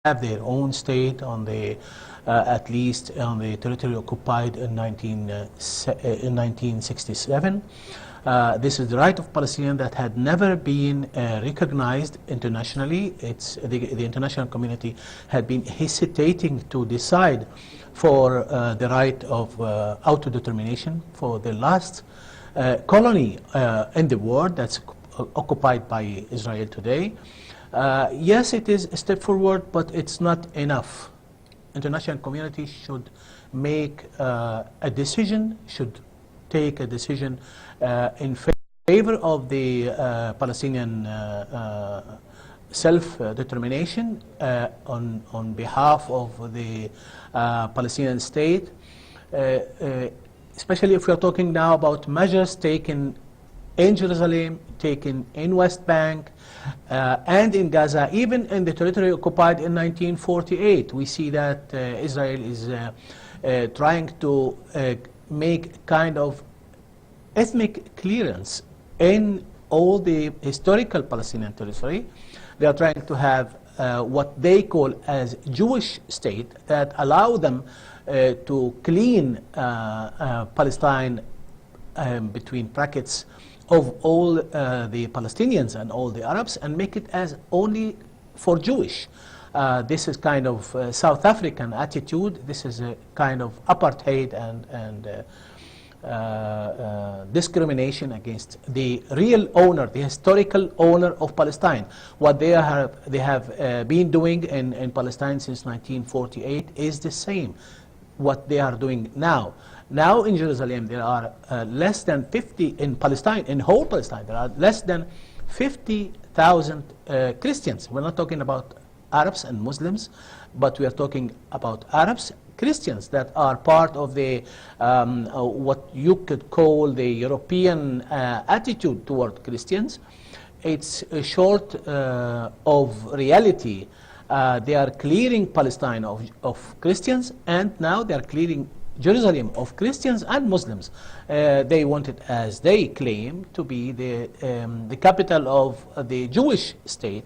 have their own state on the, at least on the territory occupied in 1967. This is the right of Palestinians that had never been recognized internationally. The international community had been hesitating to decide for the right of autodetermination for the last colony in the world that's occupied by Israel today. Yes, it is a step forward, but it's not enough. International community should make a decision, should take a decision in favor of the Palestinian self-determination on behalf of the Palestinian state, especially if we are talking now about measures taken in Jerusalem, taken in West Bank, and in Gaza, even in the territory occupied in 1948. We see that Israel is trying to make kind of ethnic clearance in all the historical Palestinian territory. They are trying to have what they call as Jewish state that allow them to clean Palestine between brackets of all the Palestinians and all the Arabs and make it as only for Jewish. This is kind of South African attitude. This is a kind of apartheid and discrimination against the real owner, the historical owner of Palestine. What they have been doing in Palestine since 1948 is the same. What they are doing now. Now in Jerusalem there are less than 50, in Palestine, in whole Palestine, there are less than 50,000 Christians. We're not talking about Arabs and Muslims, but we are talking about Arabs, Christians that are part of the, what you could call the European attitude toward Christians. It's short of reality. They are clearing Palestine of Christians, and now they are clearing Jerusalem of Christians and Muslims. They want it, as they claim, to be the capital of the Jewish state,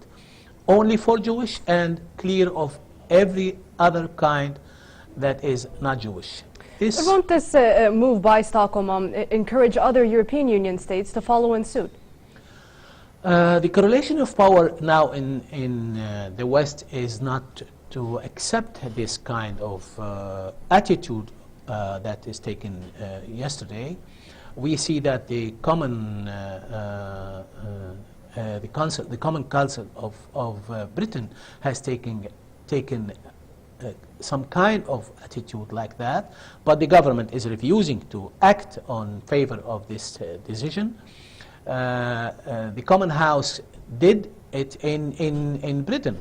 only for Jewish and clear of every other kind that is not Jewish. Won't this move by Stockholm encourage other European Union states to follow in suit? The correlation of power now in the West is not to accept this kind of attitude that is taken yesterday. We see that the common the Common Council of Britain has taken some kind of attitude like that, but the government is refusing to act on favor of this decision. The Common House did it in Britain.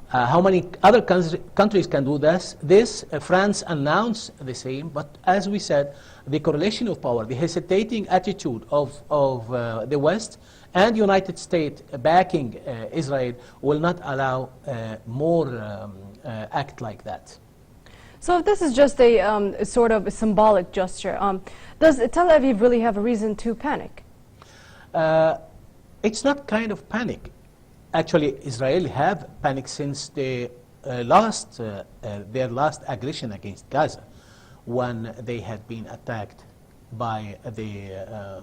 How many other countries can do this? France announced the same, but as we said, the correlation of power, the hesitating attitude of the West and United States backing Israel will not allow more act like that. So if this is just a sort of a symbolic gesture, does Tel Aviv really have a reason to panic? It's not kind of panic. Actually, Israel have panicked since their last aggression against Gaza, when they had been attacked by the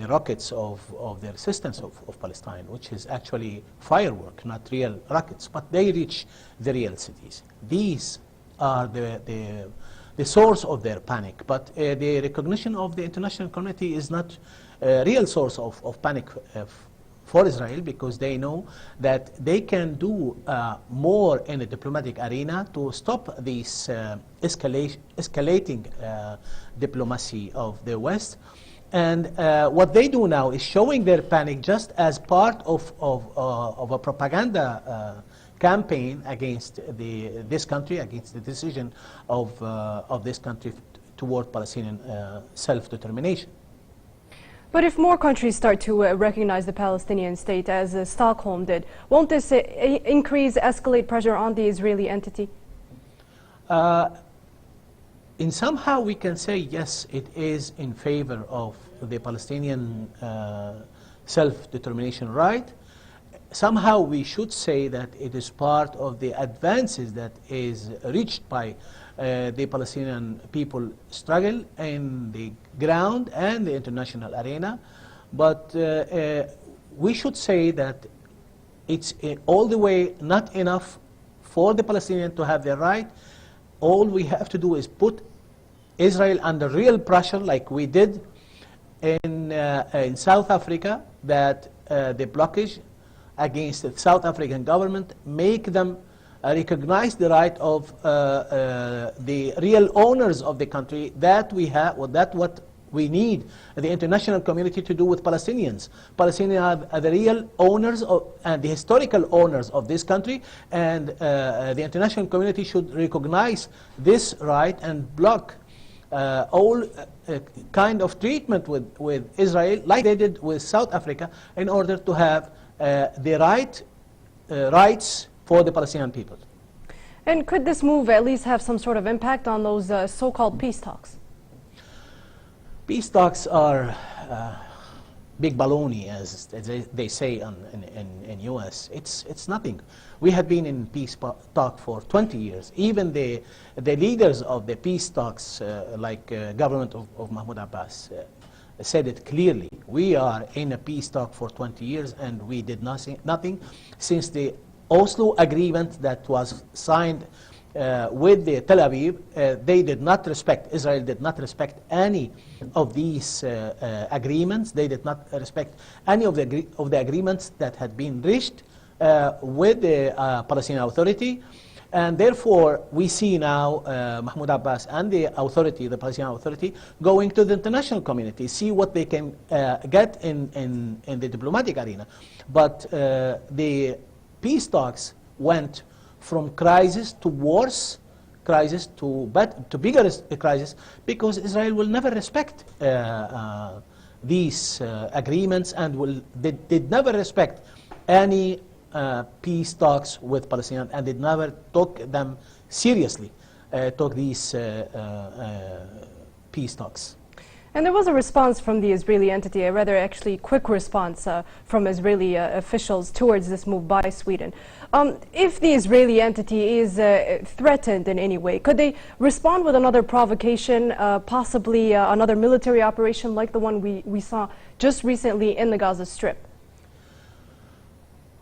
rockets of the resistance of Palestine, which is actually firework, not real rockets, but they reach the real cities. These are the source of their panic, but the recognition of the international community is not a real source of panic for Israel, because they know that they can do more in the diplomatic arena to stop this escalating diplomacy of the West. And what they do now is showing their panic just as part of a propaganda campaign against this country, against the decision of this country toward Palestinian self-determination. But if more countries start to recognize the Palestinian state, as Stockholm did, won't this escalate pressure on the Israeli entity? In somehow we can say yes, it is in favor of the Palestinian self-determination right. somehow we should say that it is part of the advances that is reached by the Palestinian people struggle in the ground and the international arena. But we should say that it's all the way not enough for the Palestinians to have their right. All we have to do is put Israel under real pressure, like we did in South Africa, that the blockage against the South African government make them recognize the right of the real owners of the country that we have, or that what we need the international community to do with Palestinians. Palestinians are the real owners and the historical owners of this country, and the international community should recognize this right and block all kind of treatment with Israel, like they did with South Africa, in order to have the rights for the Palestinian people. And could this move at least have some sort of impact on those so-called peace talks? Peace talks are big baloney, as they say in U.S. It's nothing. We have been in peace talk for 20 years. Even the leaders of the peace talks, like government of Mahmoud Abbas, said it clearly. We are in a peace talk for 20 years, and we did nothing since the Oslo agreement that was signed with the Tel Aviv. They did not respect, Israel did not respect any of these agreements. They did not respect any of the agreements that had been reached with the Palestinian Authority. And therefore, we see now Mahmoud Abbas and the authority, the Palestinian Authority, going to the international community, see what they can get in the diplomatic arena. But the peace talks went from crisis to worse crisis to bigger crisis, because Israel will never respect these agreements, and did never respect any peace talks with Palestinians, and did never took them seriously, took these peace talks. And there was a response from the Israeli entity, a rather actually quick response from Israeli officials towards this move by Sweden. If the Israeli entity is threatened in any way, could they respond with another provocation, possibly another military operation like the one we saw just recently in the Gaza Strip?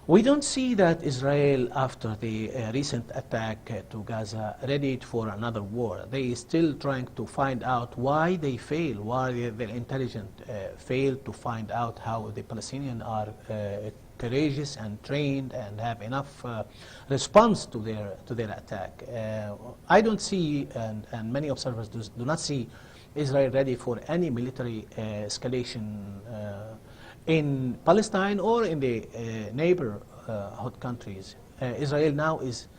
We don't see that Israel, after the recent attack to Gaza, ready for another war. They are still trying to find out why they fail, why their intelligence failed to find out how the Palestinians are courageous and trained and have enough response to their attack. I don't see, and many observers do not see, Israel ready for any military escalation in Palestine or in the neighborhood countries. Israel now is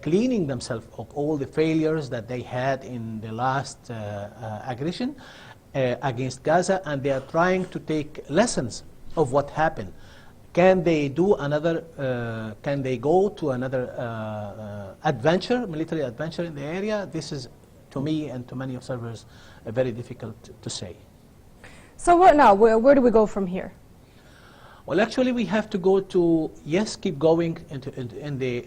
cleaning themselves of all the failures that they had in the last aggression against Gaza, and they are trying to take lessons of what happened. Can they do another, can they go to another adventure, military adventure in the area? This is, to me and to many observers, very difficult to say. So what now? Where do we go from here? Well, actually, we have to go to, yes, keep going into the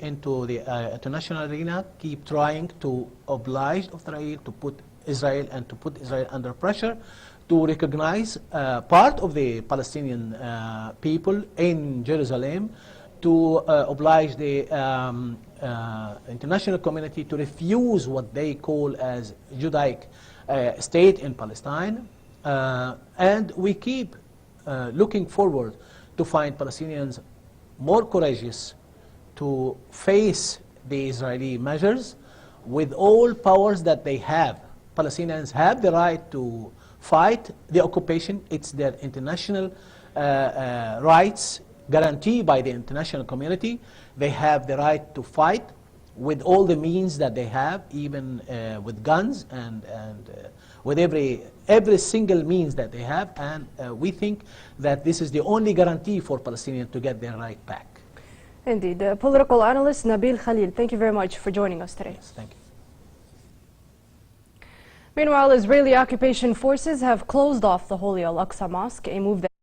international arena, keep trying to oblige Israel, to put Israel under pressure, to recognize part of the Palestinian people in Jerusalem, to oblige the international community to refuse what they call as Judaic state in Palestine. And we keep looking forward to find Palestinians more courageous to face the Israeli measures with all powers that they have. Palestinians have the right to fight the occupation. It's their international rights guaranteed by the international community. They have the right to fight with all the means that they have, even with guns and with every single means that they have, and we think that this is the only guarantee for Palestinians to get their right back. Indeed. Political analyst Nabil Khalil, thank you very much for joining us today. Yes, thank you. Meanwhile, Israeli occupation forces have closed off the Holy Al-Aqsa Mosque, a move that